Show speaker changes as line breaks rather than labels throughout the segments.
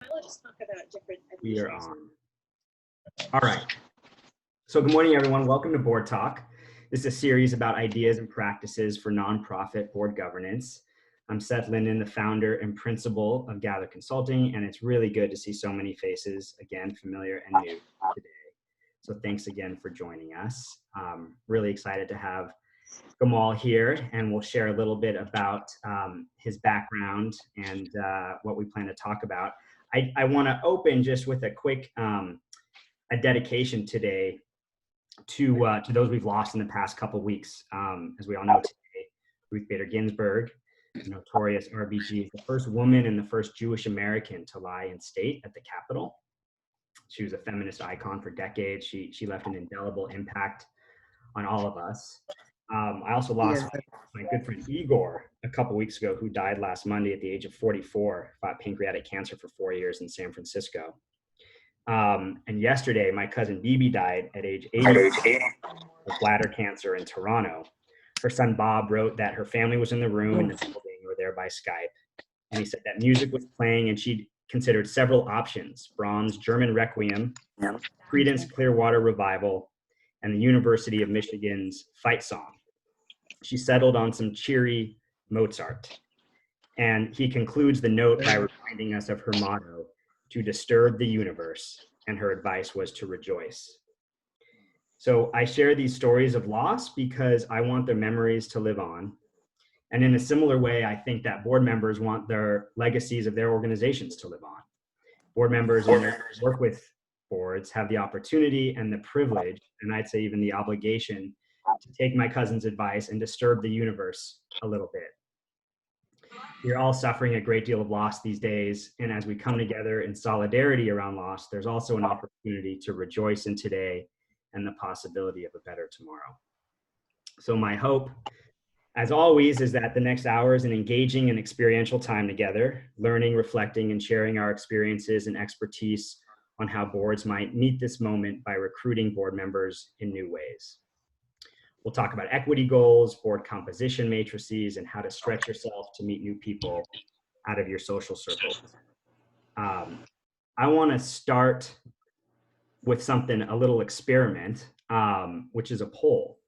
I'll just talk about different
We are on. All right. So good morning, everyone. Welcome to Board Talk. This is a series about ideas and practices for nonprofit board governance. I'm Seth Linden, the founder and principal of Gather Consulting, and it's really good to see so many faces, again, familiar and new today. So thanks again for joining us. Really excited to have Gamal here, and we'll share a little bit about his background and what we plan to talk about. I want to open just with a quick a dedication today to those we've lost in the past couple weeks. As we all know today, Ruth Bader Ginsburg, the notorious RBG, is the first woman and the first Jewish American to lie in state at the Capitol. She was a feminist icon for decades. She left an indelible impact on all of us. I also lost my good friend Igor a couple weeks ago, who died last Monday at the age of 44, fought pancreatic cancer for 4 years in San Francisco. And yesterday, my cousin Bibi died at age 80 of bladder cancer in Toronto. Her son Bob wrote that her family was in the room in the building or there by Skype. And he said that music was playing and she considered several options: Brahms' German Requiem, Creedence Clearwater Revival, and the University of Michigan's Fight Song. She settled on some cheery Mozart. And he concludes the note by reminding us of her motto, to disturb the universe, and her advice was to rejoice. So I share these stories of loss because I want their memories to live on. And in a similar way, I think that board members want their legacies of their organizations to live on. Board members who work with boards have the opportunity and the privilege, and I'd say even the obligation, to take my cousin's advice and disturb the universe a little bit. We're all suffering a great deal of loss these days, and as we come together in solidarity around loss, there's also an opportunity to rejoice in today and the possibility of a better tomorrow. So my hope, as always, is that the next hour is an engaging and experiential time together, learning, reflecting, and sharing our experiences and expertise on how boards might meet this moment by recruiting board members in new ways. We'll talk about equity goals, board composition matrices, and how to stretch yourself to meet new people out of your social circles. I want to start with something, a little experiment, which is a poll,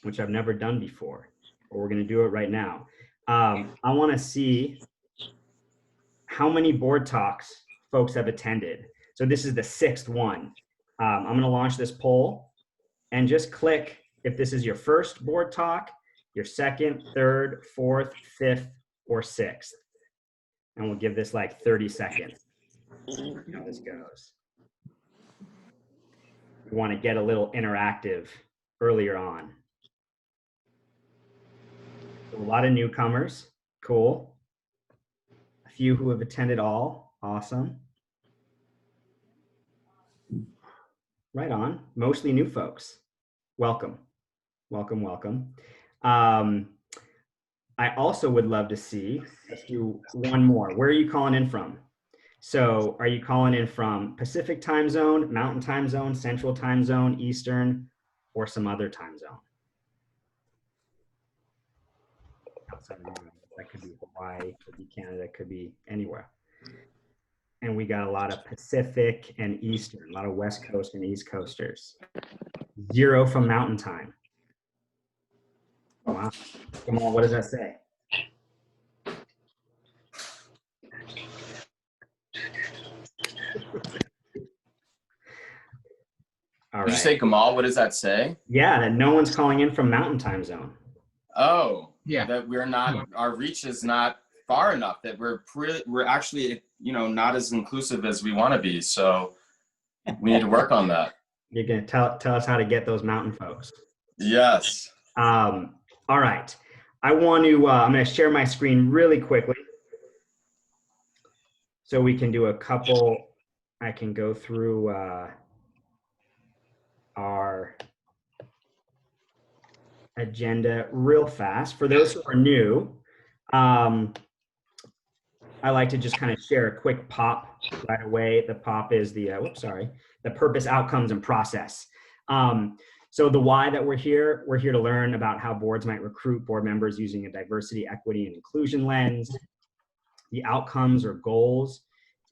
which I've never done before, but we're going to do it right now. I want to see how many board talks folks have attended. So this is the 6th one. I'm going to launch this poll, and just click if this is your first board talk, your second, third, fourth, fifth, or sixth. And we'll give this like 30 seconds. See how this goes. We want to get a little interactive earlier on. So a lot of newcomers, cool. A few who have attended all, awesome. Right on, mostly new folks. Welcome. Welcome, welcome. I also would love to see, let's do one more. Where are you calling in from? So are you calling in from Pacific time zone, Mountain time zone, Central time zone, Eastern, or some other time zone? That could be Hawaii, could be Canada, could be anywhere. And we got a lot of Pacific and Eastern, a lot of West Coast and East Coasters. 0 from Mountain time. Wow. Come on, what does that say? All right.
Did you say Gamal? What does that say?
Yeah, that no one's calling in from Mountain time zone.
Oh, yeah. That we're not, our reach is not far enough, that we're actually, not as inclusive as we want to be. So we need to work on that.
You're going to tell us how to get those mountain folks.
Yes.
All right. I'm going to share my screen really quickly so we can do a couple. I can go through our agenda real fast. For those who are new, I like to just kind of share a quick pop right away. The pop is the purpose, outcomes, and process. So the why that we're here to learn about how boards might recruit board members using a diversity, equity, and inclusion lens. The outcomes or goals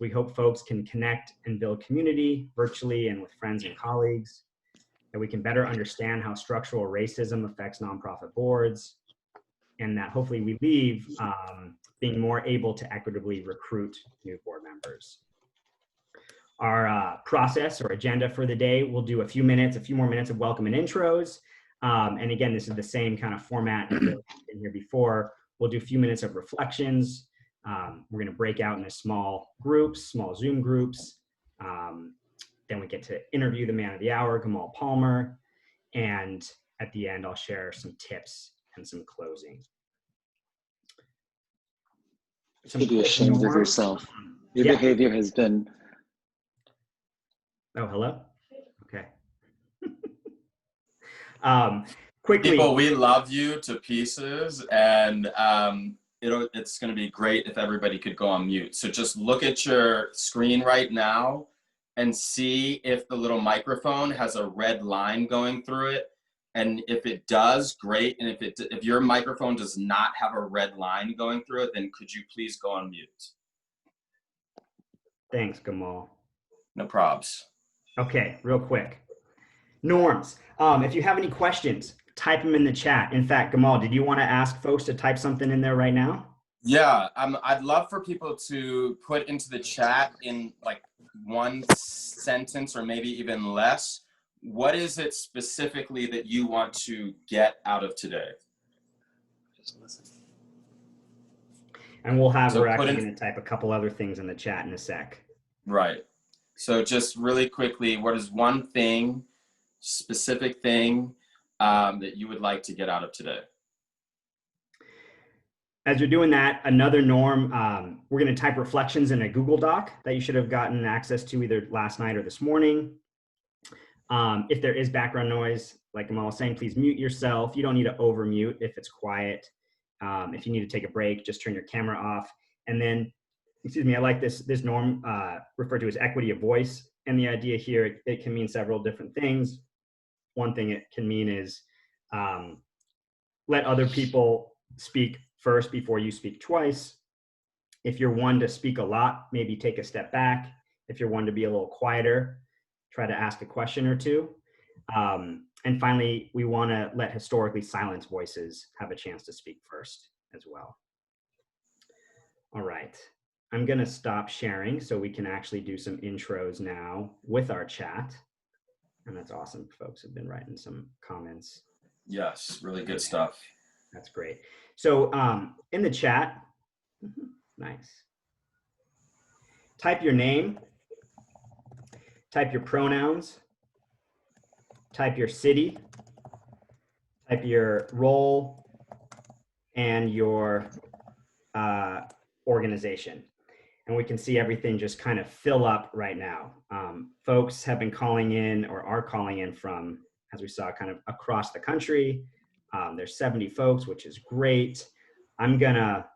We hope folks can connect and build community virtually and with friends and colleagues, that we can better understand how structural racism affects nonprofit boards, and that hopefully we leave being more able to equitably recruit new board members. Our process or agenda for the day, we'll do a few more minutes of welcome and intros. And again, this is the same kind of format as been here before. We'll do a few minutes of reflections. We're gonna break out into small groups, small Zoom groups. Then we get to interview the man of the hour, Gamal Palmer. And at the end, I'll share some tips and some closing.
You should be ashamed of yourself. Your behavior has been.
Oh, hello? Okay. Quickly.
People, we love you to pieces, and it's going to be great if everybody could go on mute. So just look at your screen right now and see if the little microphone has a red line going through it. And if it does, great. And if your microphone does not have a red line going through it, then could you please go on mute?
Thanks, Gamal.
No probs.
Okay, real quick. Norms, if you have any questions, type them in the chat. In fact, Gamal, did you want to ask folks to type something in there right now?
Yeah, I'd love for people to put into the chat in like one sentence or maybe even less. What is it specifically that you want to get out of today?
Just listen.
And we're actually going to type a couple other things in the chat in a sec.
Right. So just really quickly, what is one thing, specific thing that you would like to get out of today?
As you're doing that, another norm, we're going to type reflections in a Google Doc that you should have gotten access to either last night or this morning. If there is background noise, like Gamal was saying, please mute yourself. You don't need to over mute if it's quiet. If you need to take a break, just turn your camera off. And then, excuse me, I like this norm referred to as equity of voice. And the idea here, it can mean several different things. One thing it can mean is let other people speak first before you speak twice. If you're one to speak a lot, maybe take a step back. If you're one to be a little quieter, try to ask a question or two. And finally, we want to let historically silenced voices have a chance to speak first as well. All right, I'm going to stop sharing so we can actually do some intros now with our chat. And that's awesome. Folks have been writing some comments.
Yes, really good stuff.
That's great. So in the chat, nice. Type your name, type your pronouns, type your city, type your role, and your organization. And we can see everything just kind of fill up right now. Folks have been calling in or are calling in from, as we saw, kind of across the country. There's 70 folks, which is great. I'm gonna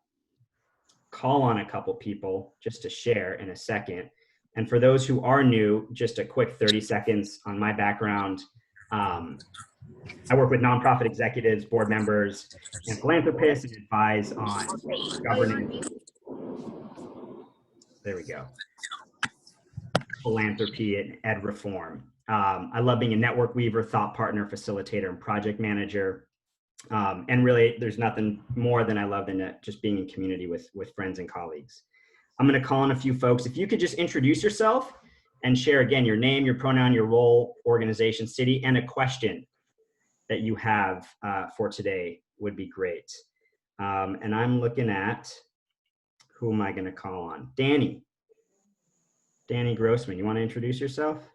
call on a couple people just to share in a second. And for those who are new, just a quick 30 seconds on my background. I work with nonprofit executives, board members, and philanthropists and advise on governance. There we go. Philanthropy and ed reform. I love being a network weaver, thought partner, facilitator, and project manager. And really, there's nothing more than I love than just being in community with friends and colleagues. I'm going to call on a few folks. If you could just introduce yourself and share again your name, your pronoun, your role, organization, city, and a question that you have for today would be great. And I'm looking at, who am I going to call on? Danny Grossman, you want to introduce yourself?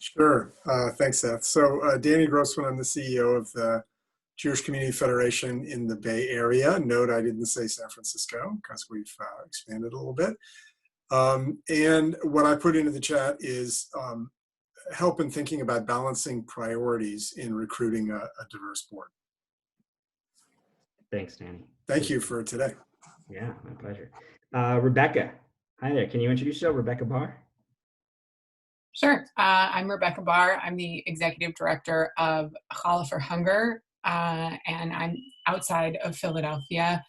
Sure. Thanks, Seth. So Danny Grossman, I'm the CEO of the Jewish Community Federation in the Bay Area. Note I didn't say San Francisco because we've expanded a little bit. And what I put into the chat is help in thinking about balancing priorities in recruiting a diverse board.
Thanks, Danny.
Thank you for today.
Yeah, my pleasure. Rebecca, hi there. Can you introduce yourself, Rebecca Barr?
Sure. I'm Rebecca Barr. I'm the executive director of Challah for Hunger, and I'm outside of Philadelphia.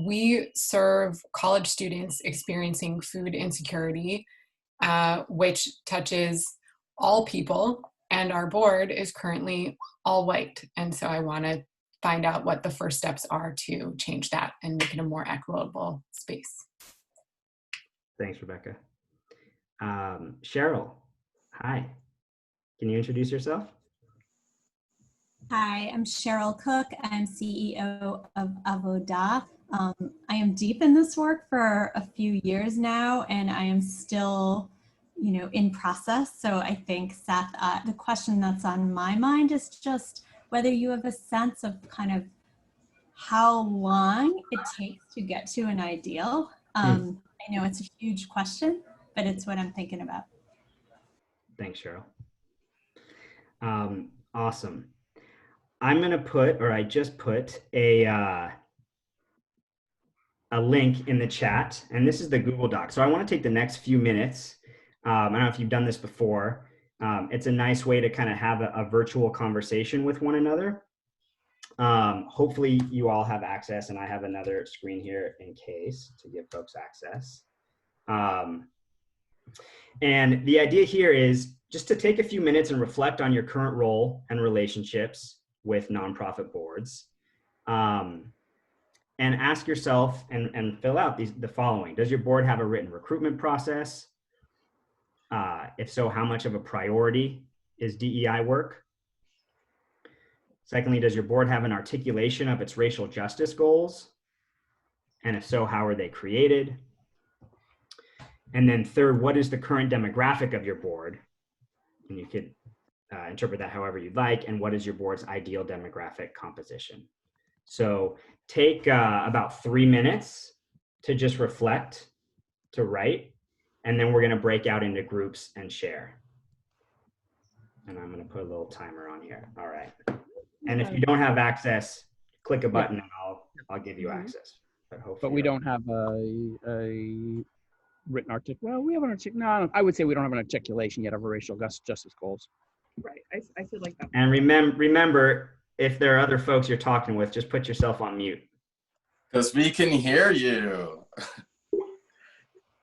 We serve college students experiencing food insecurity, which touches all people, and our board is currently all white. And so I want to find out what the first steps are to change that and make it a more equitable space.
Thanks, Rebecca. Cheryl, hi. Can you introduce yourself?
Hi, I'm Cheryl Cook. I'm CEO of Avoda. I am deep in this work for a few years now, and I am still, in process. So I think, Seth, the question that's on my mind is just whether you have a sense of kind of how long it takes to get to an ideal. I know it's a huge question, but it's what I'm thinking about.
Thanks, Cheryl. Awesome. I'm going to put, or I just put a link in the chat, and this is the Google Doc. So I want to take the next few minutes. I don't know if you've done this before. It's a nice way to kind of have a virtual conversation with one another. Hopefully you all have access, and I have another screen here in case to give folks access. And the idea here is just to take a few minutes and reflect on your current role and relationships with nonprofit boards. And ask yourself and fill out the following. Does your board have a written recruitment process? If so, how much of a priority is DEI work? Secondly, does your board have an articulation of its racial justice goals? And if so, how are they created? And then third, what is the current demographic of your board? And you could interpret that however you'd like. And what is your board's ideal demographic composition? So take about 3 minutes to just reflect, to write, and then we're going to break out into groups and share. And I'm going to put a little timer on here. All right. And if you don't have access, click a button and I'll give you access.
But we don't have a written articulation. Well, we have an articulation. No, I would say we don't have an articulation yet of our racial justice goals.
Right. I feel like that.
And remember, if there are other folks you're talking with, just put yourself on mute.
Because we can hear you.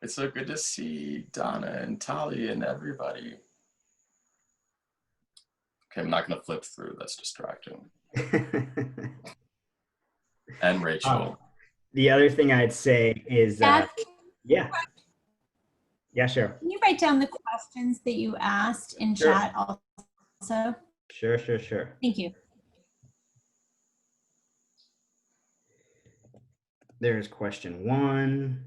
It's so good to see Donna and Tali and everybody. Okay, I'm not going to flip through. That's distracting. And Rachel.
The other thing I'd say is, yeah, sure.
Can you write down the questions that you asked in chat also?
Sure.
Thank you.
There's question 1.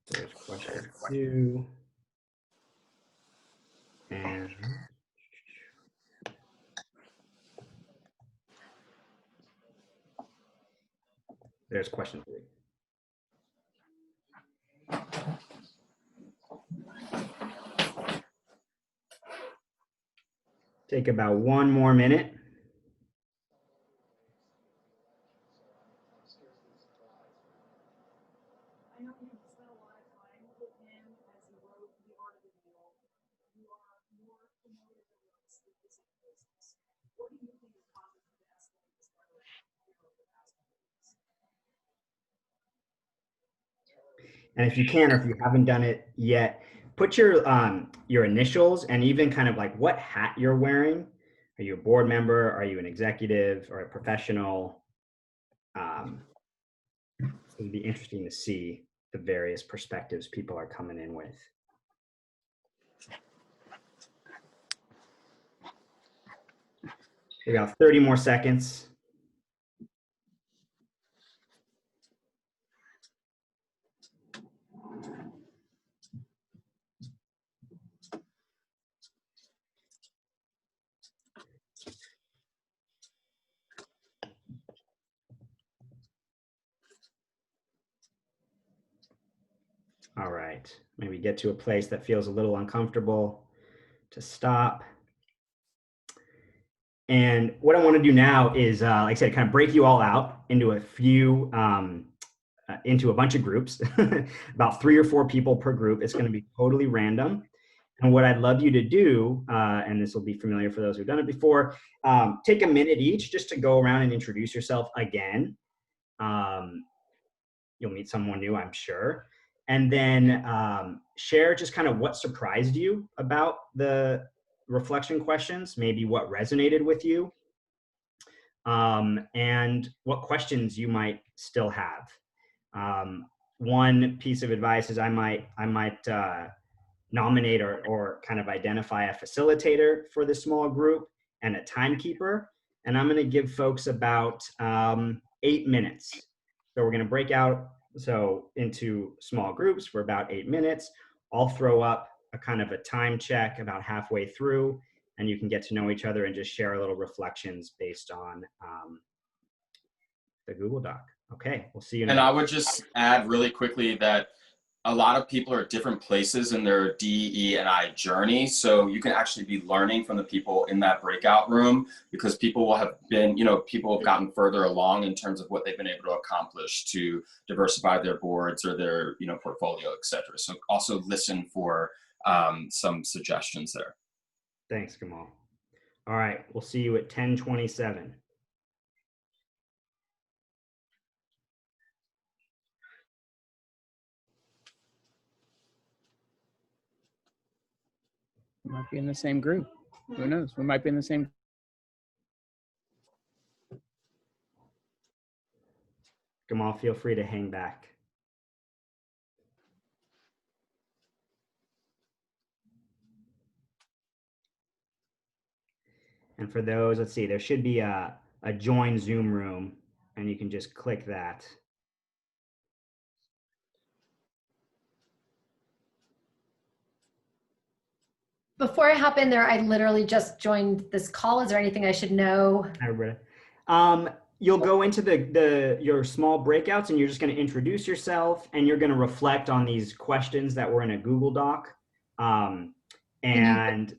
There's question 2. And there's question 3. Take about 1 more minute. And if you can, or if you haven't done it yet, put your initials and even kind of like what hat you're wearing. Are you a board member? Are you an executive or a professional? It would be interesting to see the various perspectives people are coming in with. We got 30 more seconds. All right, maybe get to a place that feels a little uncomfortable to stop. And what I want to do now is, like I said, kind of break you all out into a few, into a bunch of groups, about 3 or 4 people per group. It's going to be totally random. And what I'd love you to do, and this will be familiar for those who've done it before, take a minute each just to go around and introduce yourself again. You'll meet someone new, I'm sure. And then share just kind of what surprised you about the reflection questions, maybe what resonated with you, and what questions you might still have. One piece of advice is I might nominate or kind of identify a facilitator for the small group and a timekeeper. And I'm going to give folks about 8 minutes. So we're going to break out into small groups for about 8 minutes. I'll throw up a kind of a time check about halfway through, and you can get to know each other and just share a little reflections based on the Google Doc. Okay, we'll see you in a
And
minute.
I would just add really quickly that a lot of people are at different places in their DE&I journey. So you can actually be learning from the people in that breakout room, because people will have been, people have gotten further along in terms of what they've been able to accomplish to diversify their boards or their, portfolio, et cetera. So also listen for some suggestions there.
Thanks, Gamal. All right, we'll see you at 10:27.
We might be in the same group. Who knows? We might be in the same.
Gamal, feel free to hang back. And for those, let's see, there should be a join Zoom room, and you can just click that.
Before I hop in there, I literally just joined this call. Is there anything I should know?
Hi, Roberta. You'll go into your small breakouts, and you're just going to introduce yourself, and you're going to reflect on these questions that were in a Google Doc. And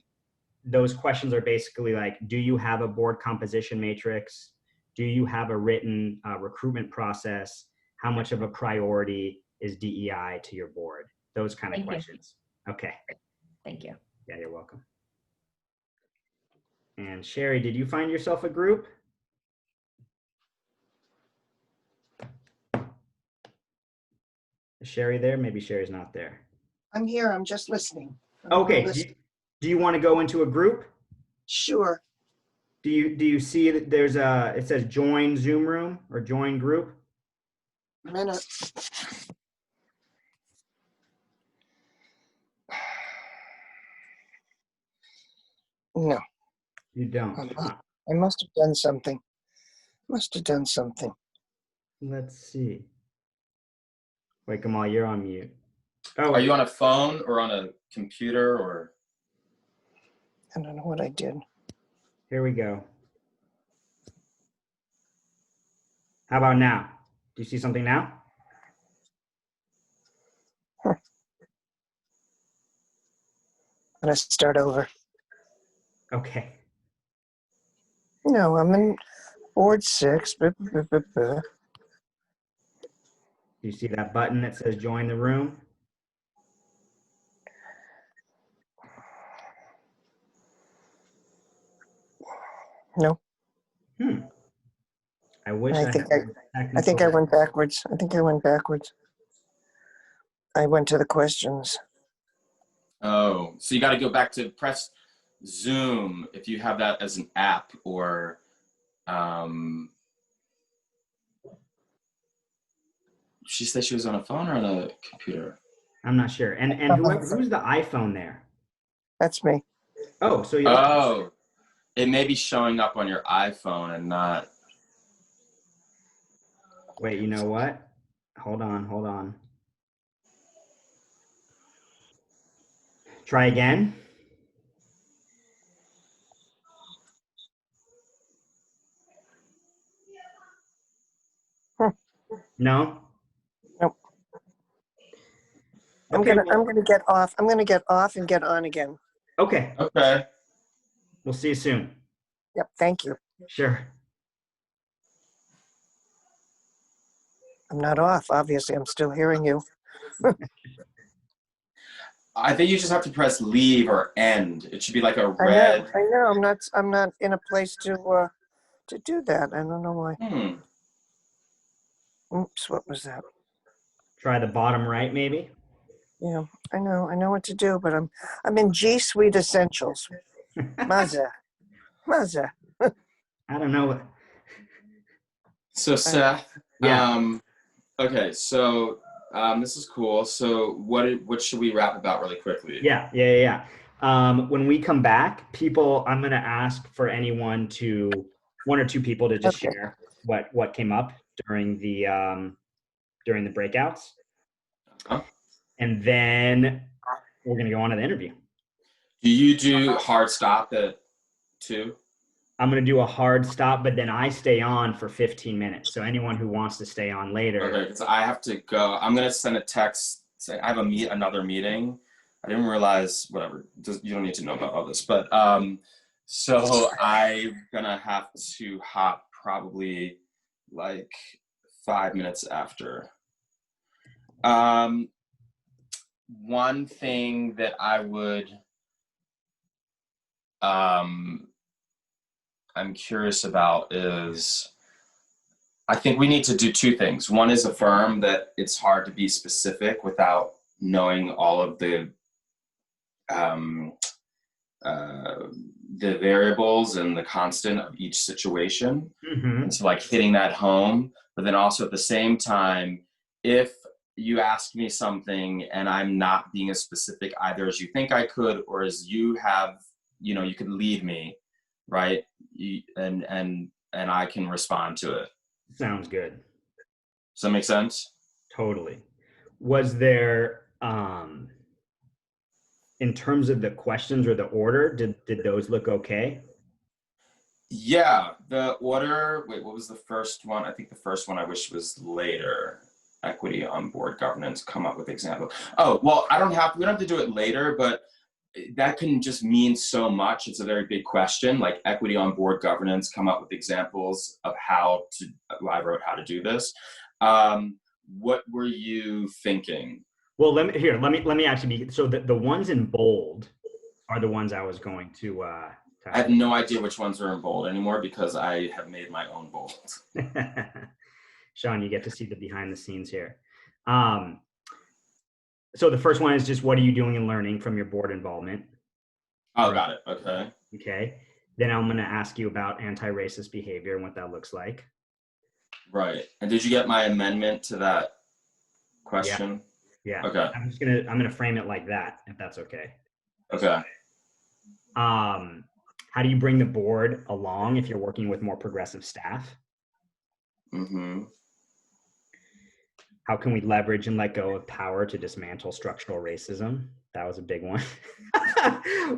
those questions are basically like, do you have a board composition matrix? Do you have a written recruitment process? How much of a priority is DEI to your board? Those kind of questions. Okay.
Thank you.
Yeah, you're welcome. And Sherry, did you find yourself a group? Is Sherry there? Maybe Sherry's not there.
I'm here. I'm just listening.
Okay. Do you want to go into a group?
Sure.
Do you see that there's it says join Zoom room or join group?
A minute. No.
You don't.
I must have done something. Must have done something.
Let's see. Wait, Gamal, you're on mute. Oh,
are you on a phone or on a computer or?
I don't know what I did.
Here we go. How about now? Do you see something now?
Let's start over.
Okay.
No, I'm in board 6.
Do you see that button that says join the room?
No.
I wish
I think I went backwards. I went to the questions.
Oh, so you got to go back to press Zoom if you have that as an app, or she said she was on a phone or on a computer.
I'm not sure. And who's the iPhone there?
That's me.
Oh, so
it may be showing up on your iPhone and not.
Wait, you know what? Hold on. Try again. No?
Nope.
Okay,
I'm gonna get off. I'm gonna get off and get on again.
Okay.
Okay.
We'll see you soon.
Yep, thank you.
Sure.
I'm not off. Obviously, I'm still hearing you.
I think you just have to press leave or end. It should be like a
I
red.
know. I'm not in a place to do that. I don't know why. Oops, what was that?
Try the bottom right, maybe.
Yeah, I know what to do, but I'm in G Suite Essentials. Maza.
I don't know.
So Seth,
Yeah.
okay, so this is cool. So what should we rap about really quickly?
Yeah. When we come back, I'm going to ask for one or two people to just share what came up during the breakouts. And then we're going to go on to the interview.
Do you do hard stop at 2?
I'm going to do a hard stop, but then I stay on for 15 minutes. So anyone who wants to stay on later.
Okay, because I have to go. I'm going to send a text saying I have another meeting. I didn't realize, whatever, you don't need to know about all this. But so I'm going to have to hop probably like 5 minutes after. One thing that I would, I'm curious about is, I think we need to do 2 things. One is affirm that it's hard to be specific without knowing all of the variables and the constant of each situation.
Mm-hmm.
And so like hitting that home, but then also at the same time, if you ask me something and I'm not being as specific either as you think I could, or as you have, you could lead me, right? And I can respond to it.
Sounds good.
Does that make sense?
Totally. Was there, in terms of the questions or the order, did those look okay?
Yeah, the order, wait, what was the first one? I think the first one I wish was later. Equity on board governance, come up with example. Oh, well, we don't have to do it later, but that can just mean so much. It's a very big question, like equity on board governance, come up with examples of I wrote how to do this. What were you thinking?
Well, let me actually so the ones in bold are the ones I was going to
I have no idea which ones are in bold anymore because I have made my own bold.
Sean, you get to see the behind the scenes here. So the first one is just, what are you doing and learning from your board involvement?
Oh, got it. Okay.
Okay. Then I'm going to ask you about anti-racist behavior and what that looks like.
Right. And did you get my amendment to that question?
Yeah.
Okay.
I'm going to frame it like that, if that's okay.
Okay.
How do you bring the board along if you're working with more progressive staff?
Mm-hmm.
How can we leverage and let go of power to dismantle structural racism? That was a big one.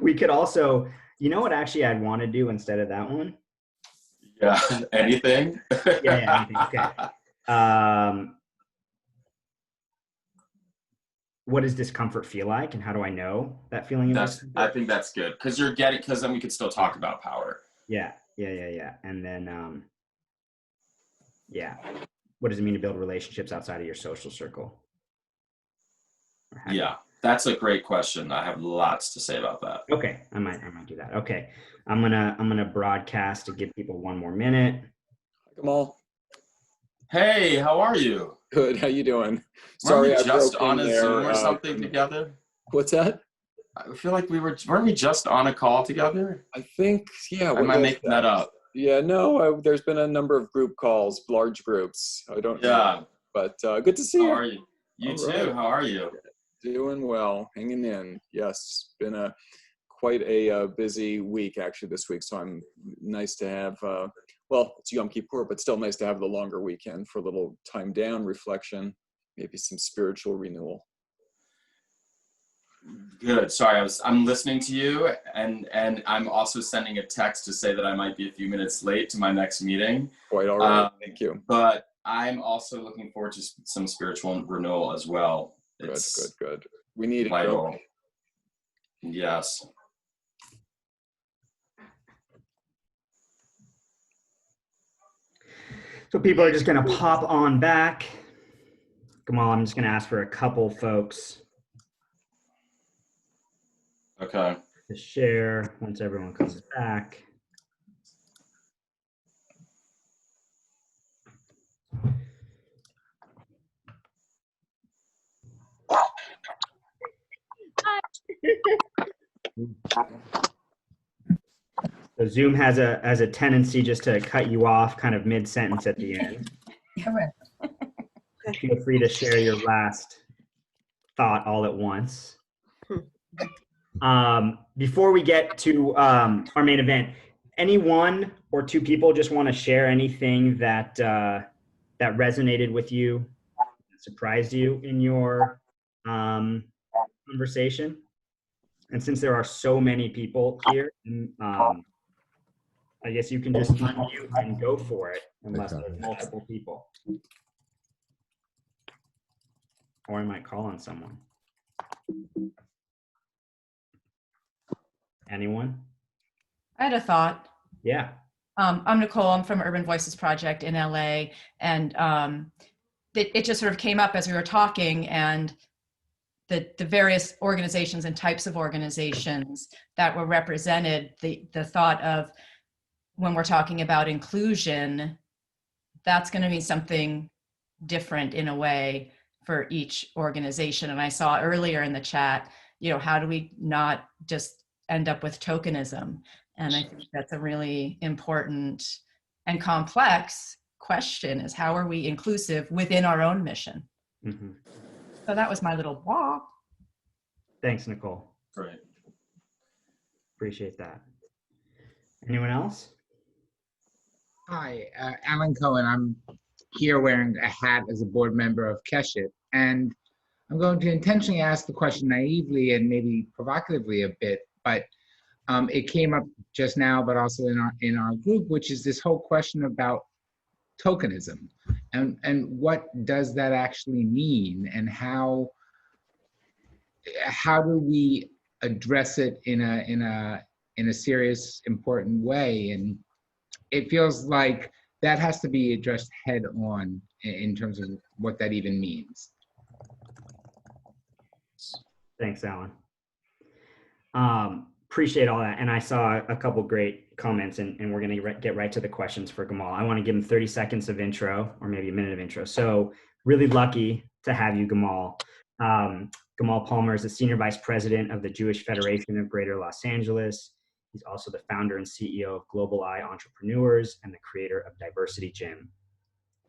We could also, what actually I'd want to do instead of that one?
Yeah, anything?
Yeah, anything. Okay. What does discomfort feel like, and how do I know that feeling of discomfort?
I think that's good, because then we could still talk about power.
Yeah. And then, what does it mean to build relationships outside of your social circle?
Yeah, that's a great question. I have lots to say about that.
Okay, I might do that. Okay, I'm gonna broadcast to give people 1 more minute.
Gamal.
Hey, how are you?
Good. How you doing? Sorry,
weren't we just
I broke
on a
there,
Zoom or something together?
What's that?
I feel like weren't we just on a call together?
I think, yeah.
Or am I making that up?
Yeah, no, there's been a number of group calls, large groups. I don't know. But good to see you.
How are you? You too. Right. How are you?
Doing well, hanging in. Yes, been quite a busy week actually this week. So I'm nice to have, it's Yom Kippur, but still nice to have the longer weekend for a little time down, reflection, maybe some spiritual renewal.
Good. Sorry, I'm listening to you, and I'm also sending a text to say that I might be a few minutes late to my next meeting.
Quite all right. Thank you.
But I'm also looking forward to some spiritual renewal as well. It's
good. We need it.
Vital. Yes.
So people are just going to pop on back. Gamal, I'm just going to ask for a couple folks
Okay.
to share once everyone comes back. So Zoom has a tendency just to cut you off kind of mid-sentence at the end.
Yeah, right.
Feel free to share your last thought all at once. Before we get to our main event, any one or two people just want to share anything that that resonated with you, surprised you in your conversation? And since there are so many people here, I guess you can just unmute and go for it, unless there's multiple people. Or I might call on someone. Anyone?
I had a thought.
Yeah.
I'm Nicole. I'm from Urban Voices Project in LA. And it just sort of came up as we were talking, and the various organizations and types of organizations that were represented, the thought of when we're talking about inclusion, that's going to be something different in a way for each organization. And I saw earlier in the chat, you know, how do we not just end up with tokenism? And I think that's a really important and complex question, is how are we inclusive within our own mission?
Mm-hmm.
So that was my little walk.
Thanks, Nicole.
Great.
Appreciate that. Anyone else?
Hi, Alan Cohen. I'm here wearing a hat as a board member of Keshet, and I'm going to intentionally ask the question naively and maybe provocatively a bit, but it came up just now, but also in our group, which is this whole question about tokenism, and what does that actually mean, and how do we address it in a serious, important way? And it feels like that has to be addressed head on in terms of what that even means.
Thanks, Alan. Appreciate all that. And I saw a couple great comments, and we're going to get right to the questions for Gamal. I want to give him 30 seconds of intro, or maybe a minute of intro. So really lucky to have you, Gamal. Gamal Palmer is the Senior Vice President of the Jewish Federation of Greater Los Angeles. He's also the founder and CEO of Global Eye Entrepreneurs and the creator of Diversity Gym.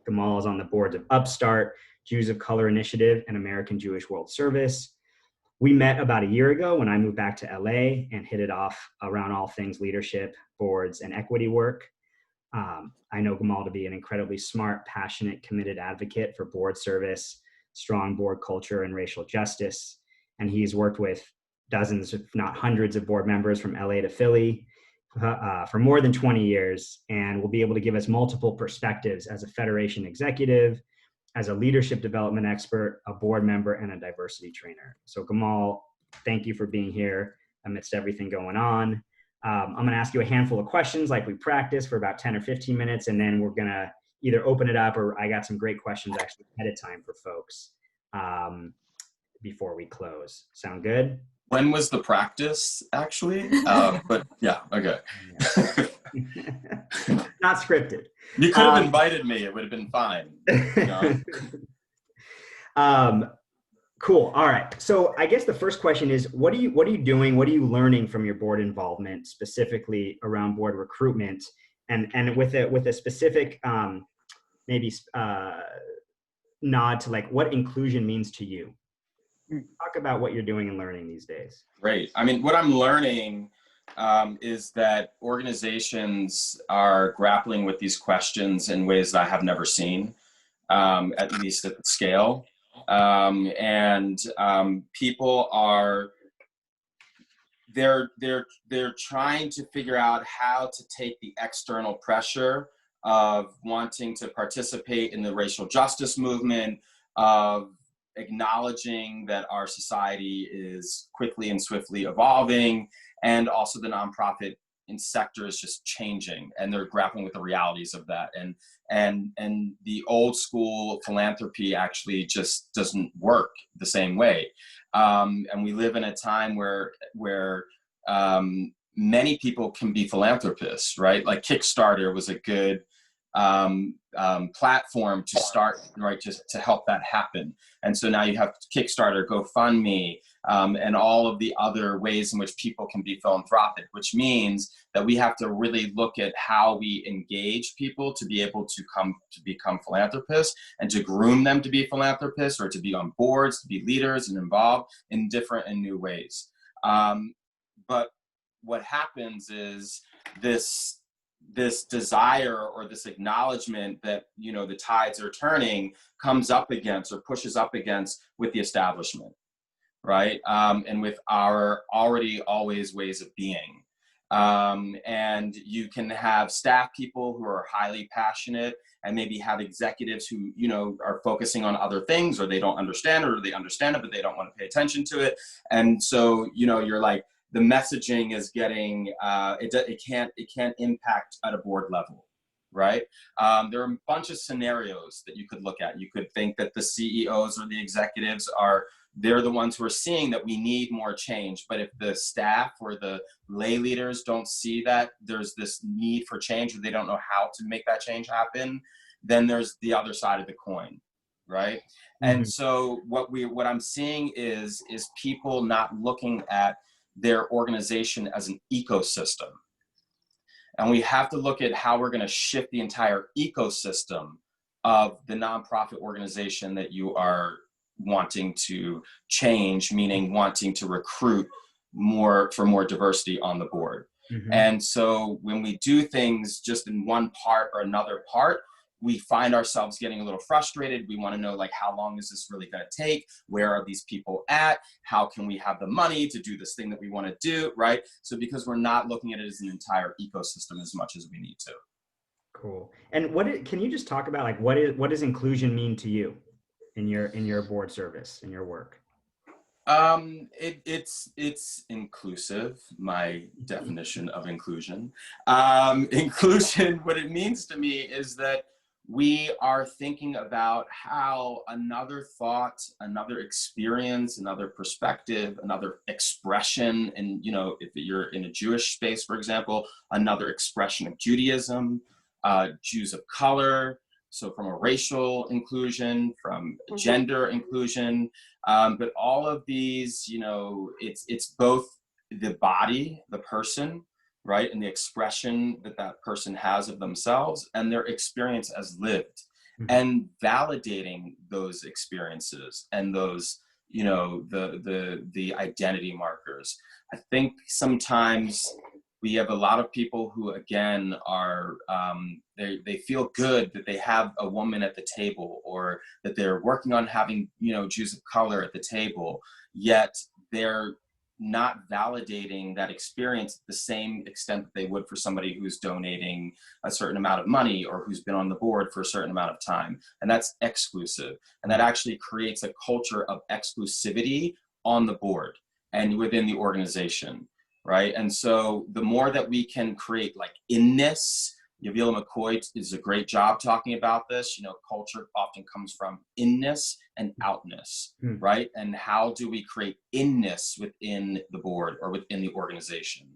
Gamal is on the boards of Upstart, Jews of Color Initiative, and American Jewish World Service. We met about a year ago when I moved back to LA and hit it off around all things leadership, boards, and equity work. I know Gamal to be an incredibly smart, passionate, committed advocate for board service, strong board culture, and racial justice. And he's worked with dozens, if not hundreds, of board members from LA to Philly for more than 20 years, and will be able to give us multiple perspectives as a Federation executive, as a leadership development expert, a board member, and a diversity trainer. So Gamal, thank you for being here amidst everything going on. I'm gonna ask you a handful of questions like we practiced for about 10 or 15 minutes, and then we're gonna either open it up, or I got some great questions actually ahead of time for folks before we close. Sound good?
When was the practice, actually? But yeah, okay.
Not scripted.
You could have invited me. It would have been fine. You know?
Cool. All right. So I guess the first question is, what are you doing? What are you learning from your board involvement, specifically around board recruitment, and with a specific maybe nod to like what inclusion means to you? Talk about what you're doing and learning these days.
Great. I mean, what I'm learning is that organizations are grappling with these questions in ways that I have never seen, at least at the scale. People are, they're trying to figure out how to take the external pressure of wanting to participate in the racial justice movement, of acknowledging that our society is quickly and swiftly evolving, and also the nonprofit sector is just changing, and they're grappling with the realities of that. And the old school philanthropy actually just doesn't work the same way. And we live in a time where many people can be philanthropists, right? Like Kickstarter was a good platform to start, right, to help that happen. And so now you have Kickstarter, GoFundMe, and all of the other ways in which people can be philanthropic, which means that we have to really look at how we engage people to be able to become philanthropists, and to groom them to be philanthropists, or to be on boards, to be leaders and involved in different and new ways. But what happens is this desire, or this acknowledgement that, you know, the tides are turning, comes up against, or pushes up against, with the establishment, right? And with our already always ways of being. And you can have staff people who are highly passionate, and maybe have executives who, you know, are focusing on other things, or they don't understand, or they understand it, but they don't want to pay attention to it. And so, you know, you're like, the messaging is getting, it can't impact at a board level, right? There are a bunch of scenarios that you could look at. You could think that the CEOs or the executives they're the ones who are seeing that we need more change. But if the staff or the lay leaders don't see that there's this need for change, or they don't know how to make that change happen, then there's the other side of the coin, right? And so what I'm seeing is people not looking at their organization as an ecosystem. And we have to look at how we're going to shift the entire ecosystem of the nonprofit organization that you are wanting to change, meaning wanting to recruit more diversity on the board. And so when we do things just in one part or another part, we find ourselves getting a little frustrated. We want to know, like, how long is this really going to take? Where are these people at? How can we have the money to do this thing that we want to do, right? So because we're not looking at it as an entire ecosystem as much as we need to.
Cool. And can you just talk about, like, what does inclusion mean to you in your board service, in your work?
It's inclusive, my definition of inclusion. Inclusion, what it means to me is that we are thinking about how another thought, another experience, another perspective, another expression, and, you know, if you're in a Jewish space, for example, another expression of Judaism, Jews of color, so from a racial inclusion, from gender inclusion, but all of these, you know, it's both the body, the person, right, and the expression that person has of themselves, and their experience as lived, and validating those experiences and those, you know, the identity markers. I think sometimes we have a lot of people who, again, are, they feel good that they have a woman at the table, or that they're working on having, you know, Jews of color at the table, yet they're not validating that experience to the same extent that they would for somebody who's donating a certain amount of money, or who's been on the board for a certain amount of time. And that's exclusive. And that actually creates a culture of exclusivity on the board and within the organization. Right. And so the more that we can create, like, inness, Yavila McCoy is a great job talking about this. You know, culture often comes from inness and outness, right? And how do we create inness within the board or within the organization?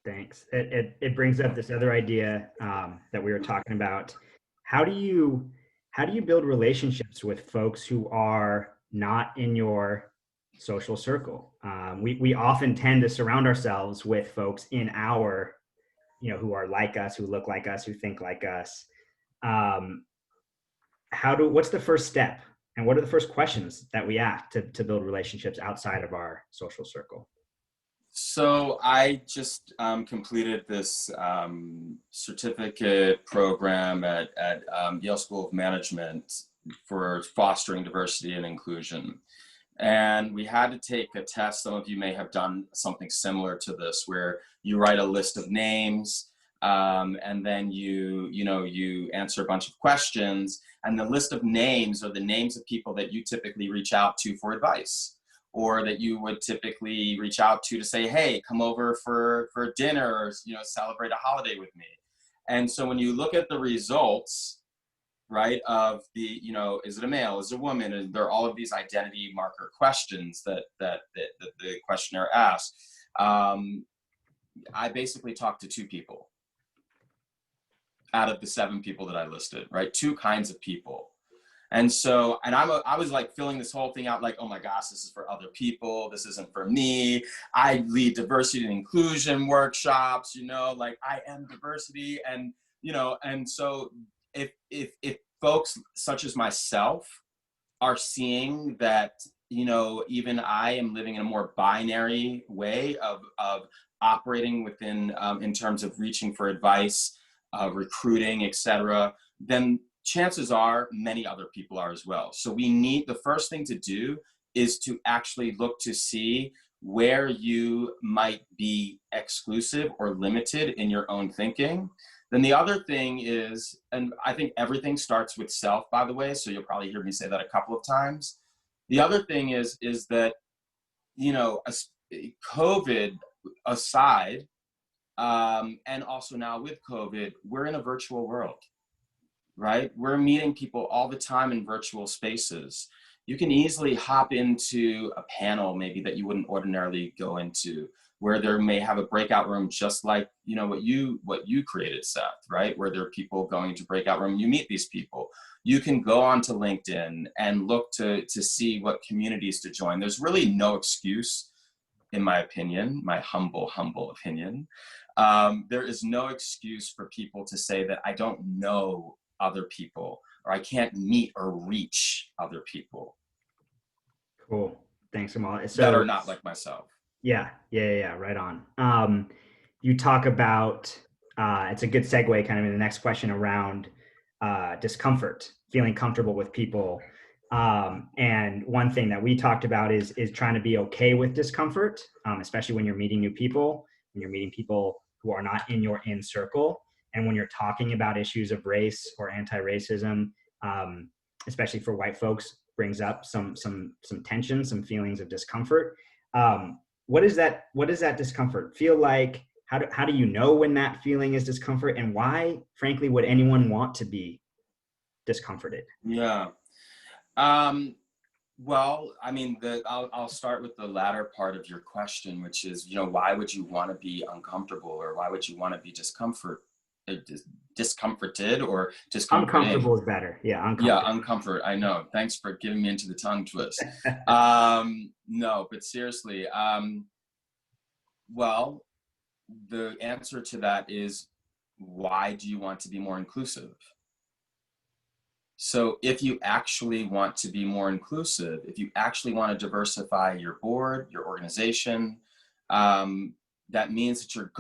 Thanks. It brings up this other idea that we were talking about. How do you build relationships with folks who are not in your social circle? We often tend to surround ourselves with folks in our, you know, who are like us, who look like us, who think like us. What's the first step, and what are the first questions that we ask to build relationships outside of our social circle?
So I just completed this certificate program at Yale School of Management for fostering diversity and inclusion. And we had to take a test. Some of you may have done something similar to this, where you write a list of names, and then you answer a bunch of questions. And the list of names are the names of people that you typically reach out to for advice, or that you would typically reach out to say, hey, come over for dinner, or, celebrate a holiday with me. And so when you look at the results, right, of the, is it a male, is it a woman? And there are all of these identity marker questions that the questionnaire asks. I basically talked to 2 people out of the 7 people that I listed, right? 2 kinds of people. And so, and I was like filling this whole thing out like, oh my gosh, this is for other people. This isn't for me. I lead diversity and inclusion workshops, like I am diversity. And, and so if folks such as myself are seeing that, even I am living in a more binary way of operating within, in terms of reaching for advice, recruiting, etc., then chances are many other people are as well. So the first thing to do is to actually look to see where you might be exclusive or limited in your own thinking. Then the other thing is, and I think everything starts with self, by the way, so you'll probably hear me say that a couple of times. The other thing is that, COVID aside, and also now with COVID, we're in a virtual world, right? We're meeting people all the time in virtual spaces. You can easily hop into a panel maybe that you wouldn't ordinarily go into, where there may have a breakout room just like, what you created, Seth, right? Where there are people going to breakout room, you meet these people. You can go onto LinkedIn and look to see what communities to join. There's really no excuse, in my opinion, my humble opinion. There is no excuse for people to say that I don't know other people, or I can't meet or reach other people.
Cool. Thanks, Gamal. So,
that are not like myself.
Yeah. Right on. You talk about, it's a good segue kind of in the next question around discomfort, feeling comfortable with people. And one thing that we talked about is trying to be okay with discomfort, especially when you're meeting new people, when you're meeting people who are not in your in circle. And when you're talking about issues of race or anti-racism, especially for white folks, brings up some tension, some feelings of discomfort. What does that discomfort feel like? How do you know when that feeling is discomfort, and why, frankly, would anyone want to be discomforted?
Yeah. Well, I mean, I'll start with the latter part of your question, which is, why would you want to be uncomfortable, or why would you want to be discomforted or discomforting?
Uncomfortable is better. Yeah, uncomfortable.
Yeah, uncomfort. I know. Thanks for giving me into the tongue twist. No, but seriously, well, the answer to that is, why do you want to be more inclusive? So if you actually want to be more inclusive, if you actually want to diversify your board, your organization, that means that you're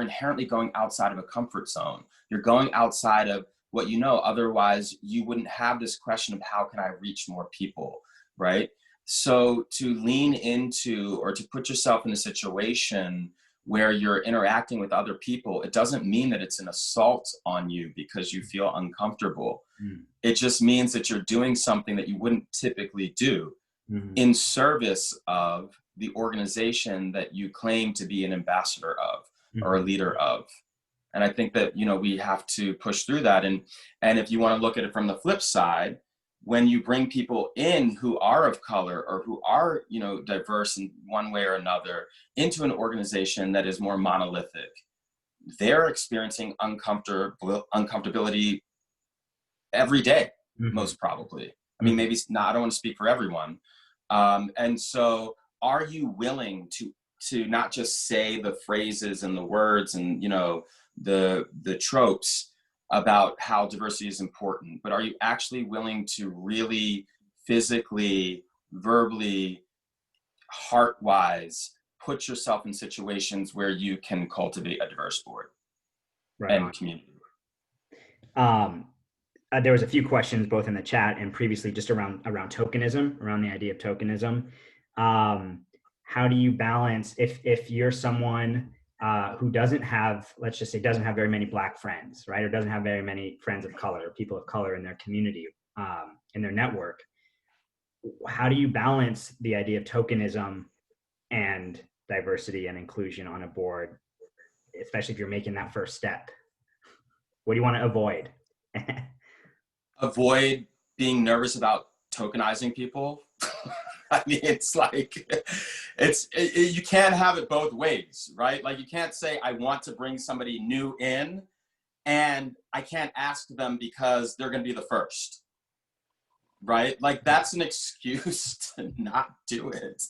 inherently going outside of a comfort zone. You're going outside of what you know. Otherwise, you wouldn't have this question of how can I reach more people, right? So to lean into, or to put yourself in a situation where you're interacting with other people, it doesn't mean that it's an assault on you because you feel uncomfortable. It just means that you're doing something that you wouldn't typically do in service of the organization that you claim to be an ambassador of or a leader of. And I think that, we have to push through that. And if you want to look at it from the flip side, when you bring people in who are of color or who are, diverse in one way or another into an organization that is more monolithic, they're experiencing uncomfortability every day, most probably. I mean, maybe not, I don't want to speak for everyone. And so are you willing to not just say the phrases and the words and, the tropes about how diversity is important, but are you actually willing to really physically, verbally, heart-wise put yourself in situations where you can cultivate a diverse board and community?
There was a few questions both in the chat and previously just around tokenism, around the idea of tokenism. How do you balance if you're someone who doesn't have, let's just say, doesn't have very many Black friends, right? Or doesn't have very many friends of color or people of color in their community, in their network. how do you balance the idea of tokenism and diversity and inclusion on a board, especially if you're making that first step? What do you want to avoid?
Avoid being nervous about tokenizing people. I mean, it's like, you can't have it both ways, right? Like, you can't say, I want to bring somebody new in, and I can't ask them because they're going to be the first, right? Like, that's an excuse to not do it.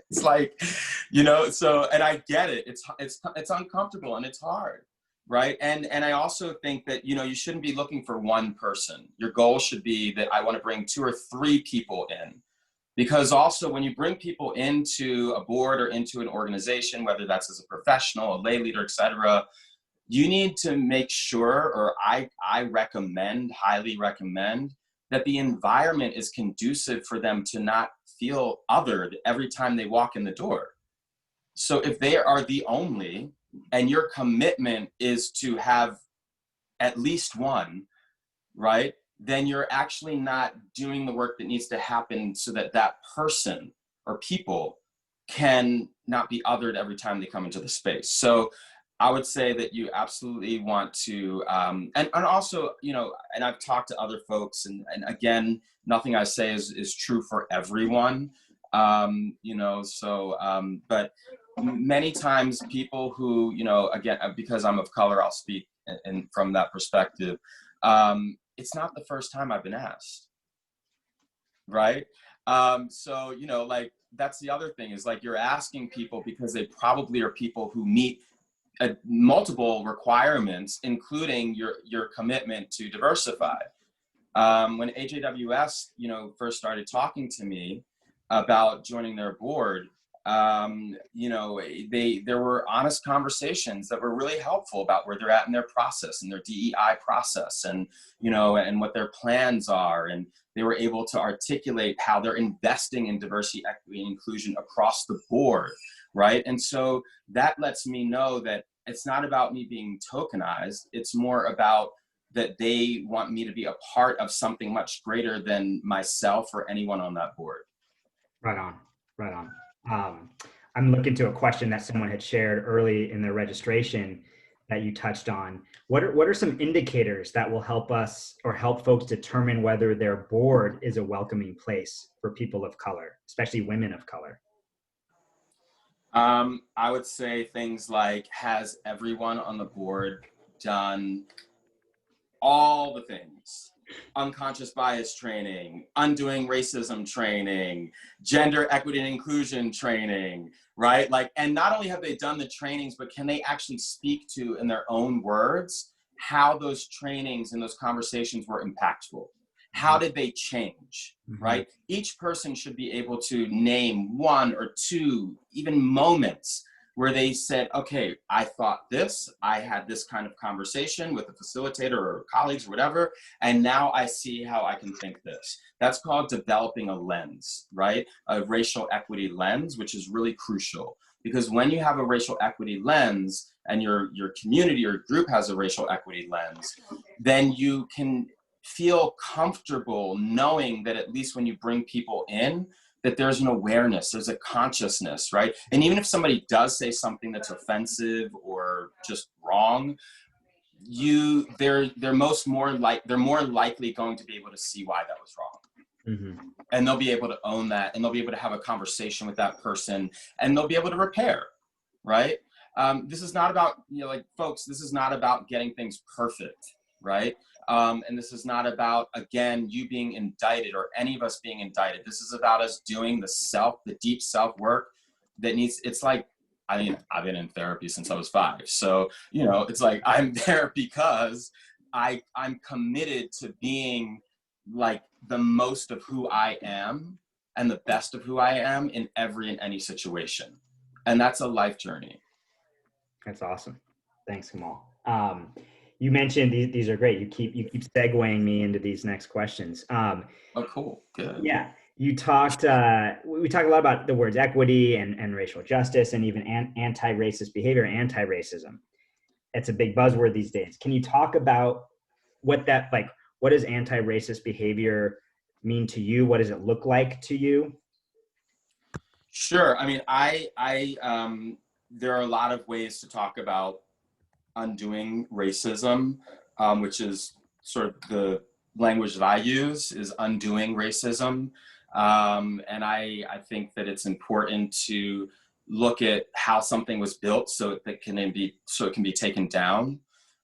It's like, you know, so, and I get it. It's uncomfortable and it's hard, right? And I also think that, you know, you shouldn't be looking for one person. Your goal should be that I want to bring 2 or 3 people in. Because also, when you bring people into a board or into an organization, whether that's as a professional, a lay leader, et cetera, you need to make sure, or I recommend, highly recommend, that the environment is conducive for them to not feel othered every time they walk in the door. So if they are the only, and your commitment is to have at least one, right? Then you're actually not doing the work that needs to happen so that that person or people can not be othered every time they come into the space. So I would say that you absolutely want to, and also, you know, and I've talked to other folks, and again, nothing I say is true for everyone, you know, so, but many times people who, you know, again, because I'm of color, I'll speak and from that perspective, it's not the first time I've been asked, right? So, you know, like, that's the other thing, is like, you're asking people because they probably are people who meet multiple requirements, including your commitment to diversify. When AJWS, you know, first started talking to me about joining their board, you know, there were honest conversations that were really helpful about where they're at in their process and their DEI process, and, you know, and what their plans are. And they were able to articulate how they're investing in diversity, equity, and inclusion across the board, right? And so that lets me know that it's not about me being tokenized. It's more about that they want me to be a part of something much greater than myself or anyone on that board.
Right on, right on. I'm looking to a question that someone had shared early in their registration that you touched on. What are some indicators that will help us or help folks determine whether their board is a welcoming place for people of color, especially women of color?
I would say things like, has everyone on the board done all the things? Unconscious bias training, undoing racism training, gender equity and inclusion training, right? Like, and not only have they done the trainings, but can they actually speak to, in their own words, how those trainings and those conversations were impactful? How did they change, right? Each person should be able to name 1 or 2, even moments where they said, okay, I thought this, I had this kind of conversation with a facilitator or colleagues or whatever, and now I see how I can think this. That's called developing a lens, right? A racial equity lens, which is really crucial. Because when you have a racial equity lens and your community or group has a racial equity lens, then you can feel comfortable knowing that at least when you bring people in, that there's an awareness, there's a consciousness, right? And even if somebody does say something that's offensive or just wrong, they're more likely going to be able to see why that was wrong. And they'll be able to own that, and they'll be able to have a conversation with that person, and they'll be able to repair, right? This is not about, you know, like, folks, this is not about getting things perfect, right? And this is not about, again, you being indicted or any of us being indicted. This is about us doing the deep self work that needs, it's like, I mean, I've been in therapy since I was 5. So, you know, it's like, I'm there because I'm committed to being like the most of who I am and the best of who I am in every and any situation. And that's a life journey.
That's awesome. Thanks, Gamal. You mentioned these are great. You keep segueing me into these next questions.
Oh, cool. Good.
Yeah. You talked, we talked a lot about the words equity and racial justice and even anti-racist behavior, anti-racism. It's a big buzzword these days. Can you talk about what does anti-racist behavior mean to you? What does it look like to you?
Sure. I mean, there are a lot of ways to talk about undoing racism, which is sort of the language that I use, is undoing racism. And I think that it's important to look at how something was built so it can be taken down,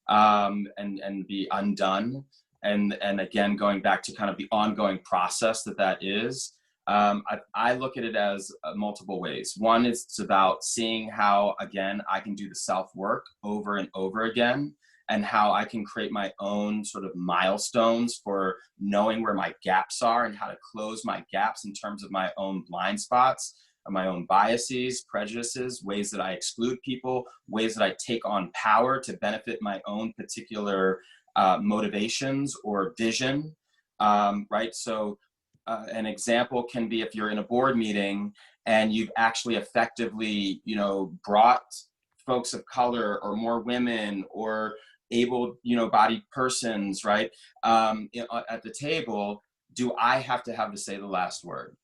and be undone. And again, going back to kind of the ongoing process that is, I look at it as multiple ways. One is it's about seeing how, again, I can do the self-work over and over again, and how I can create my own sort of milestones for knowing where my gaps are and how to close my gaps in terms of my own blind spots, or my own biases, prejudices, ways that I exclude people, ways that I take on power to benefit my own particular motivations or vision, right? So an example can be if you're in a board meeting and you've actually effectively, brought folks of color or more women or able, bodied persons, right, at the table. Do I have to have to say the last word?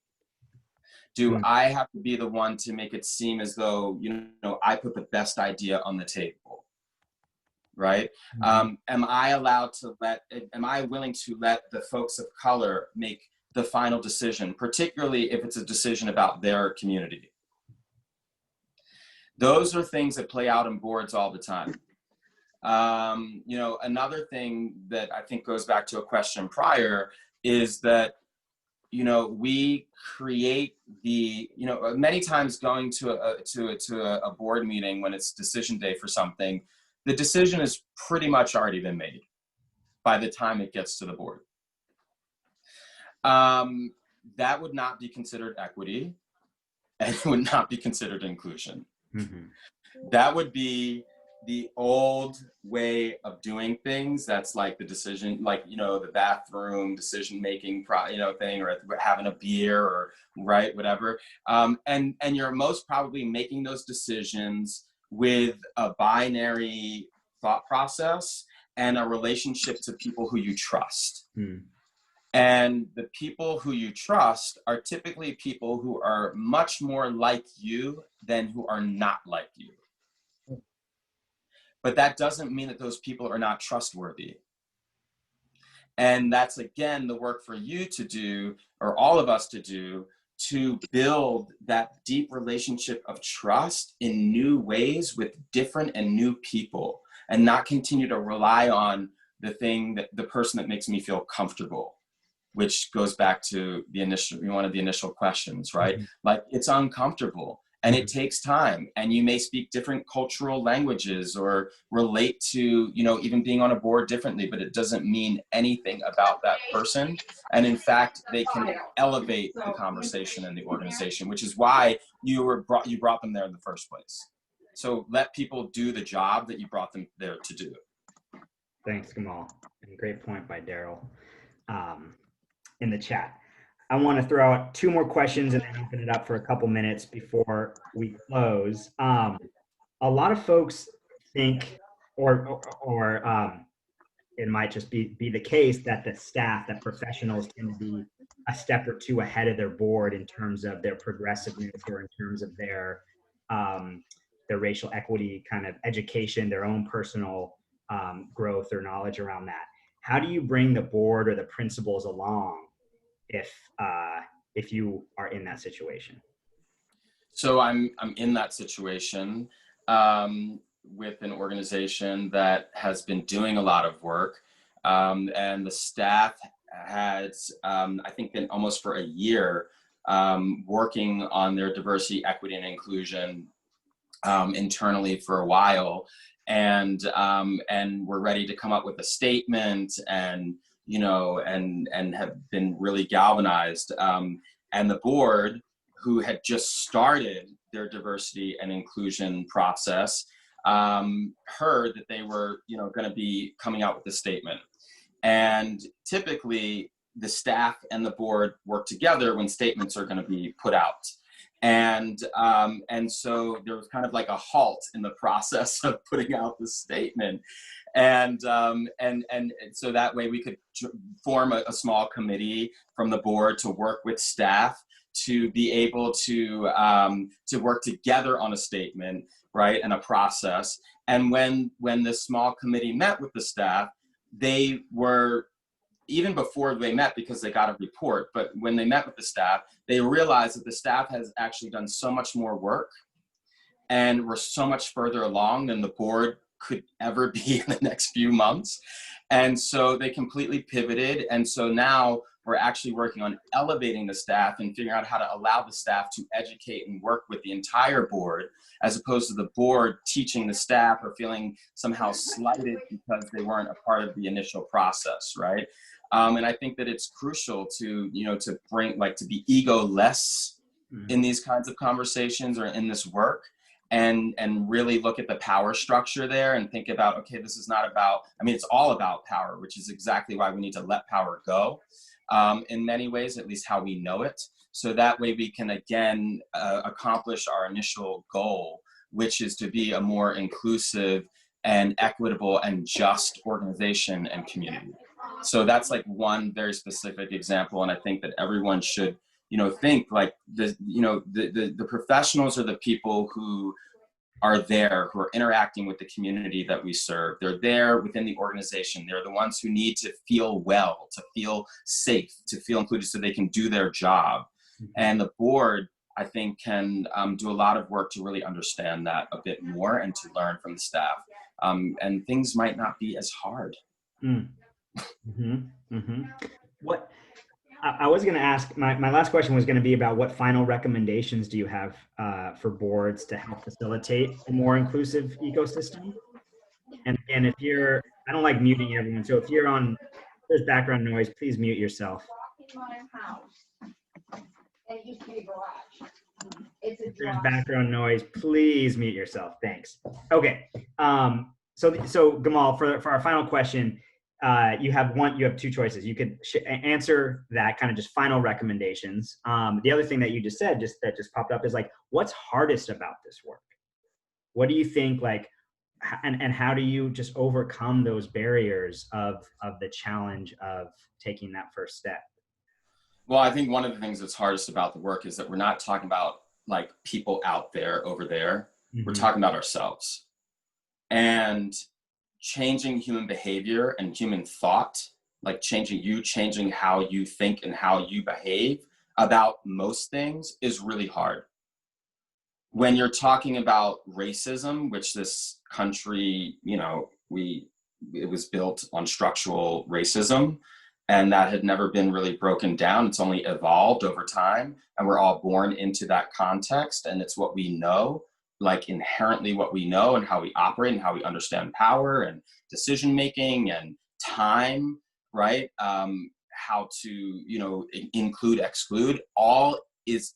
Do I have to be the one to make it seem as though, I put the best idea on the table? Right? Am I willing to let the folks of color make the final decision, particularly if it's a decision about their community? Those are things that play out in boards all the time. Another thing that I think goes back to a question prior is that, we create many times going to a board meeting when it's decision day for something, the decision has pretty much already been made by the time it gets to the board. That would not be considered equity, and it would not be considered inclusion.
Mm-hmm.
That would be the old way of doing things. That's like the decision, like, the bathroom decision-making, thing, or having a beer, or right, whatever. And you're most probably making those decisions with a binary thought process and a relationship to people who you trust. And the people who you trust are typically people who are much more like you than who are not like you. But that doesn't mean that those people are not trustworthy. And that's, again, the work for you to do, or all of us to do, to build that deep relationship of trust in new ways with different and new people, and not continue to rely on the person that makes me feel comfortable, which goes back to one of the initial questions, right? Mm-hmm. Like, it's uncomfortable and it takes time, and you may speak different cultural languages or relate to, even being on a board differently, but it doesn't mean anything about that person. And in fact, they can elevate the conversation in the organization, which is why you brought them there in the first place. So let people do the job that you brought them there to do.
Thanks, Gamal. And great point by Daryl in the chat. I want to throw out two more questions and then open it up for a couple minutes before we close. A lot of folks think, or it might just be the case that the staff, that professionals tend to be a step or two ahead of their board in terms of their progressiveness, or in terms of their racial equity kind of education, their own personal growth or knowledge around that. How do you bring the board or the principals along if you are in that situation?
So I'm in that situation with an organization that has been doing a lot of work, and the staff has, I think, been almost for a year working on their diversity, equity, and inclusion internally for a while, and we're ready to come up with a statement, and and have been really galvanized. And the board, who had just started their diversity and inclusion process, heard that they were, going to be coming out with a statement. And typically, the staff and the board work together when statements are going to be put out. And so there was kind of like a halt in the process of putting out the statement. And so that way we could form a small committee from the board to work with staff to be able to work together on a statement, right, and a process. And when the small committee met with the staff, they were, even before they met, because they got a report, but when they met with the staff, they realized that the staff has actually done so much more work and we're so much further along than the board could ever be in the next few months. And so they completely pivoted. And so now we're actually working on elevating the staff and figuring out how to allow the staff to educate and work with the entire board, as opposed to the board teaching the staff or feeling somehow slighted because they weren't a part of the initial process, right? And I think that it's crucial to, to bring, to be ego-less in these kinds of conversations or in this work, and really look at the power structure there and think about, okay, this is not about, it's all about power, which is exactly why we need to let power go, in many ways, at least how we know it. So that way we can, again, accomplish our initial goal, which is to be a more inclusive and equitable and just organization and community. So that's like one very specific example. And I think that everyone should, think like the professionals are the people who are there, who are interacting with the community that we serve. They're there within the organization. They're the ones who need to feel well, to feel safe, to feel included so they can do their job. And the board, I think, can do a lot of work to really understand that a bit more and to learn from the staff. And things might not be as hard.
What I was going to ask, my last question was going to be about what final recommendations do you have for boards to help facilitate a more inclusive ecosystem? And if you're, I don't like muting everyone, so if you're on, there's background noise, please mute yourself. If there's background noise, please mute yourself. Thanks. Okay. So Gamal, for our final question, you have two choices. You could answer that kind of just final recommendations. The other thing that you just said, that just popped up, is like, what's hardest about this work? What do you think, and how do you just overcome those barriers of the challenge of taking that first step?
Well, I think one of the things that's hardest about the work is that we're not talking about like people out there, over there. We're talking about ourselves. And changing human behavior and human thought, like changing how you think and how you behave about most things, is really hard. When you're talking about racism, which this country, it was built on structural racism, and that had never been really broken down. It's only evolved over time, and we're all born into that context, and it's what we know, like inherently what we know and how we operate and how we understand power and decision-making and time, right? How to, include, exclude, all is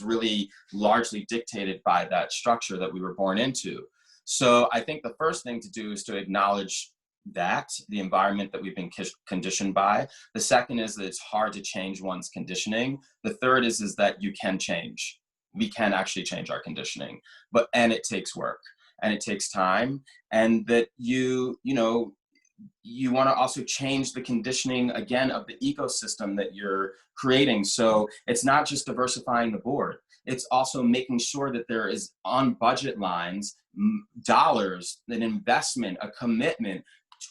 really largely dictated by that structure that we were born into. So I think the first thing to do is to acknowledge that, the environment that we've been conditioned by. The second is that it's hard to change one's conditioning. The third is that you can change. We can actually change our conditioning, and it takes work and it takes time, and that you want to also change the conditioning again of the ecosystem that you're creating. So it's not just diversifying the board. It's also making sure that there is on budget lines, dollars, an investment, a commitment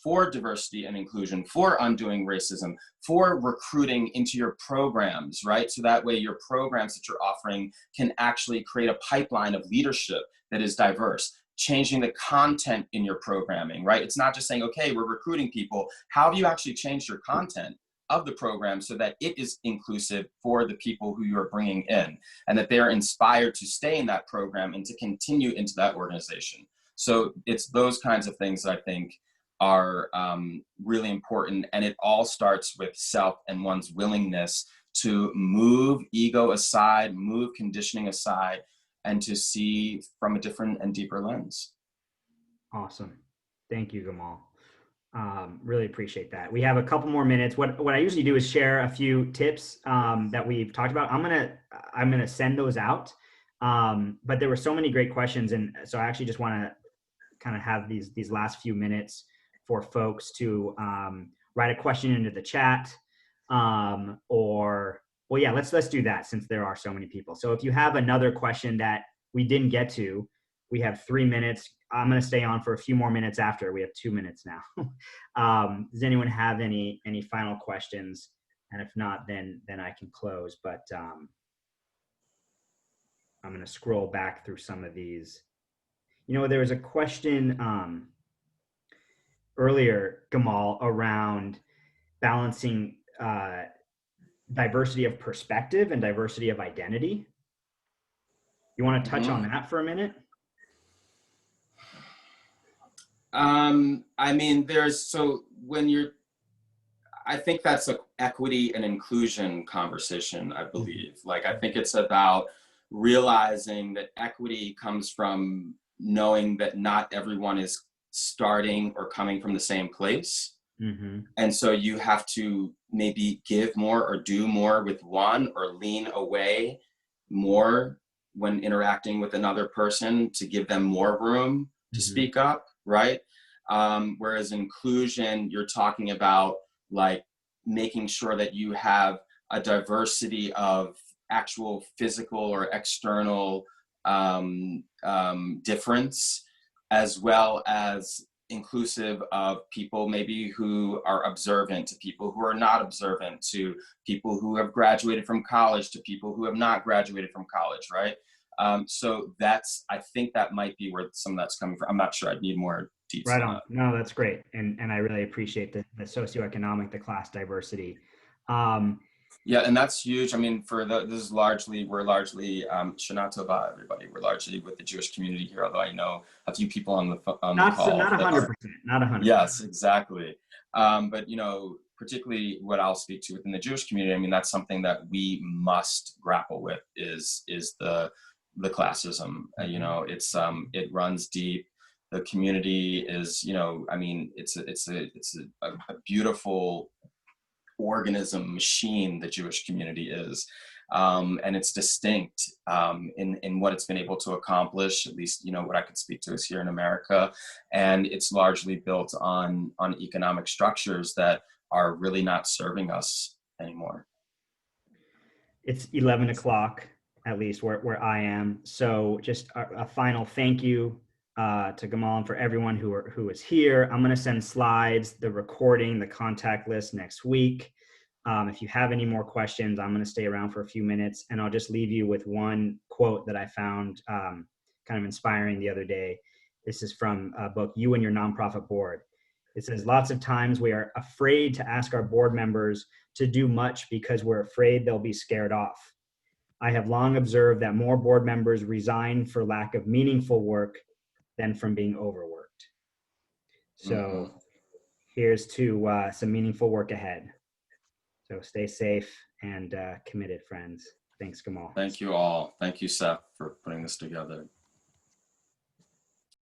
for diversity and inclusion, for undoing racism, for recruiting into your programs, right? So that way your programs that you're offering can actually create a pipeline of leadership that is diverse. Changing the content in your programming, right? It's not just saying, okay, we're recruiting people. How do you actually change your content of the program so that it is inclusive for the people who you're bringing in, and that they're inspired to stay in that program and to continue into that organization? So it's those kinds of things that I think are really important. And it all starts with self and one's willingness to move ego aside, move conditioning aside, and to see from a different and deeper lens.
Awesome. Thank you, Gamal. Really appreciate that. We have a couple more minutes. What I usually do is share a few tips that we've talked about. I'm gonna send those out. But there were so many great questions, and so I actually just want to kind of have these last few minutes for folks to write a question into the chat, or well, yeah, let's do that since there are so many people. So if you have another question that we didn't get to, we have 3 minutes. I'm going to stay on for a few more minutes after. We have 2 minutes now. Does anyone have any final questions? And if not, then I can close. But I'm going to scroll back through some of these. You know, there was a question earlier, Gamal, around balancing diversity of perspective and diversity of identity. You want to touch on that for a minute?
I mean, I think that's an equity and inclusion conversation, I believe. Like, I think it's about realizing that equity comes from knowing that not everyone is starting or coming from the same place.
Mm-hmm.
And so you have to maybe give more or do more with one, or lean away more when interacting with another person to give them more room to speak up, right? Whereas inclusion, you're talking about like making sure that you have a diversity of actual physical or external difference, as well as inclusive of people maybe who are observant, to people who are not observant, to people who have graduated from college, to people who have not graduated from college, right? So I think that might be where some of that's coming from. I'm not sure. I'd need more details.
Right on. No, that's great. And I really appreciate the socioeconomic, the class diversity.
Yeah, and that's huge. I mean, we're largely Shana Tova, everybody. We're largely with the Jewish community here, although I know a few people on the call.
Not 100%. Not 100%.
Yes, exactly. But you know, particularly what I'll speak to within the Jewish community, I mean, that's something that we must grapple with is the classism. You know, it runs deep. The community is, you know, I mean, it's a beautiful organism machine, the Jewish community is, and it's distinct in what it's been able to accomplish. At least, you know, what I could speak to is here in America, and it's largely built on economic structures that are really not serving us anymore.
It's 11 o'clock, at least where I am. So just a final thank you to Gamal and for everyone who is here. I'm going to send slides, the recording, the contact list next week. If you have any more questions, I'm going to stay around for a few minutes, and I'll just leave you with one quote that I found kind of inspiring the other day. This is from a book, You and Your Nonprofit Board. It says, lots of times we are afraid to ask our board members to do much because we're afraid they'll be scared off. I have long observed that more board members resign for lack of meaningful work than from being overworked. So here's to some meaningful work ahead. So stay safe and committed, friends. Thanks, Gamal.
Thank you all. Thank you, Seth, for putting this together.